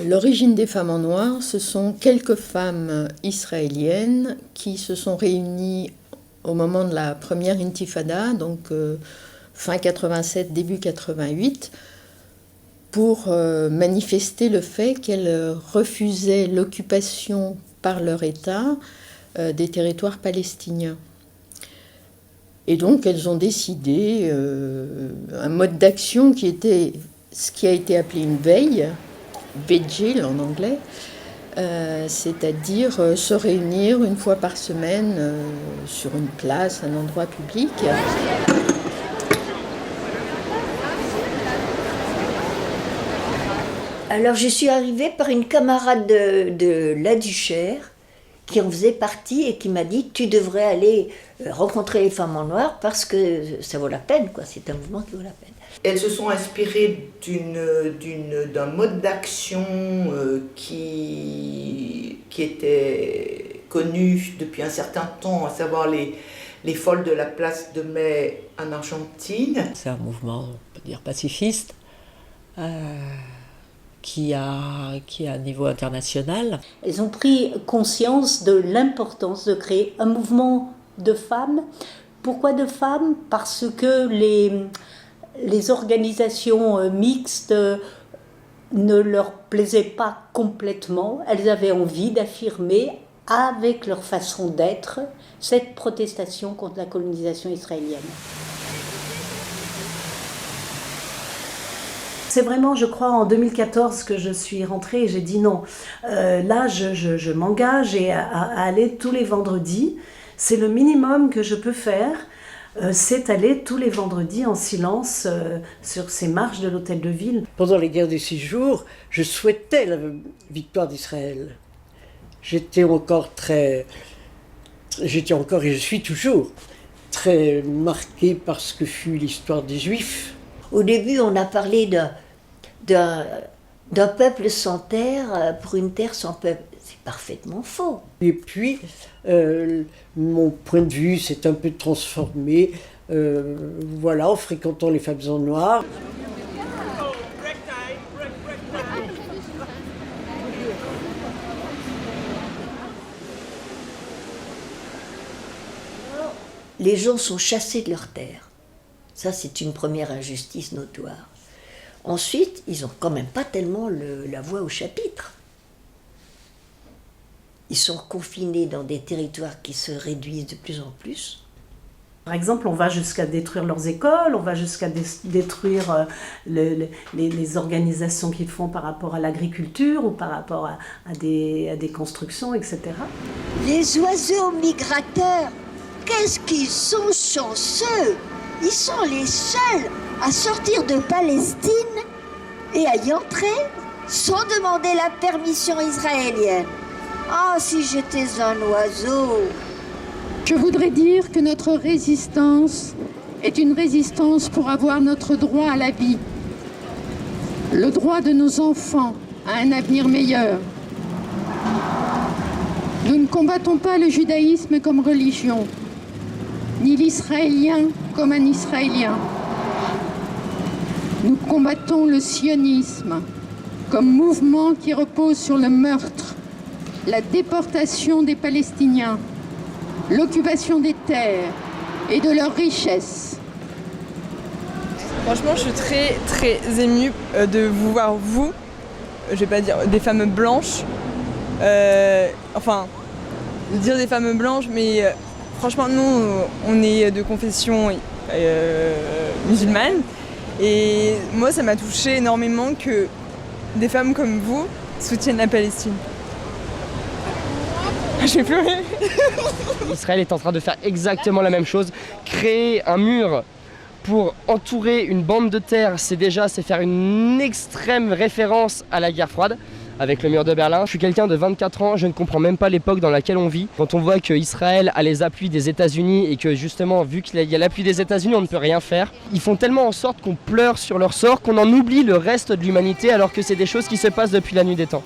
L'origine des femmes en noir, ce sont quelques femmes israéliennes qui se sont réunies au moment de la première intifada, donc fin 87, début 88, pour manifester le fait qu'elles refusaient l'occupation par leur État des territoires palestiniens. Et donc elles ont décidé un mode d'action qui était ce qui a été appelé une veille, vigil en anglais, c'est-à-dire se réunir une fois par semaine sur une place, un endroit public. Alors je suis arrivée par une camarade de la Duchère qui en faisait partie et qui m'a dit « Tu devrais aller rencontrer les femmes en noir parce que ça vaut la peine, quoi. C'est un mouvement qui vaut la peine. » Elles se sont inspirées d'un mode d'action qui était connu depuis un certain temps, à savoir les folles de la place de Mai en Argentine. C'est un mouvement, on peut dire, pacifiste, qui a un niveau international. Elles ont pris conscience de l'importance de créer un mouvement de femmes. Pourquoi de femmes ? Parce que les organisations mixtes ne leur plaisaient pas complètement. Elles avaient envie d'affirmer, avec leur façon d'être, cette protestation contre la colonisation israélienne. C'est vraiment, je crois, en 2014 que je suis rentrée et j'ai dit non. Là, je m'engage à aller tous les vendredis. C'est le minimum que je peux faire. C'est aller tous les vendredis en silence sur ces marches de l'hôtel de ville. Pendant les guerres des 6 jours, je souhaitais la victoire d'Israël. J'étais encore et je suis toujours très marqué par ce que fut l'histoire des Juifs. Au début, on a parlé d'un peuple sans terre pour une terre sans peuple. C'est parfaitement faux. Et puis, mon point de vue s'est un peu transformé, en fréquentant les femmes en noir. Les gens sont chassés de leur terre. Ça, c'est une première injustice notoire. Ensuite, ils n'ont quand même pas tellement la voix au chapitre. Ils sont confinés dans des territoires qui se réduisent de plus en plus. Par exemple, on va jusqu'à détruire leurs écoles, on va jusqu'à détruire les organisations qu'ils font par rapport à l'agriculture ou par rapport à des constructions, etc. Les oiseaux migrateurs, qu'est-ce qu'ils sont chanceux! Ils sont les seuls à sortir de Palestine et à y entrer sans demander la permission israélienne. Ah, si j'étais un oiseau! Je voudrais dire que notre résistance est une résistance pour avoir notre droit à la vie, le droit de nos enfants à un avenir meilleur. Nous ne combattons pas le judaïsme comme religion, ni l'israélien comme un israélien. Nous combattons le sionisme comme mouvement qui repose sur le meurtre, la déportation des Palestiniens, l'occupation des terres et de leurs richesses. Franchement, je suis très très émue de vous voir, vous, je vais pas dire des femmes blanches, dire des femmes blanches, mais franchement, nous, on est de confession musulmane. Et moi, ça m'a touché énormément que des femmes comme vous soutiennent la Palestine. Je vais pleurer. Israël est en train de faire exactement la même chose. Créer un mur pour entourer une bande de terre, c'est faire une extrême référence à la guerre froide. Avec le mur de Berlin. Je suis quelqu'un de 24 ans, je ne comprends même pas l'époque dans laquelle on vit. Quand on voit qu'Israël a les appuis des États-Unis et que justement, vu qu'il y a l'appui des États-Unis, on ne peut rien faire. Ils font tellement en sorte qu'on pleure sur leur sort, qu'on en oublie le reste de l'humanité alors que c'est des choses qui se passent depuis la nuit des temps.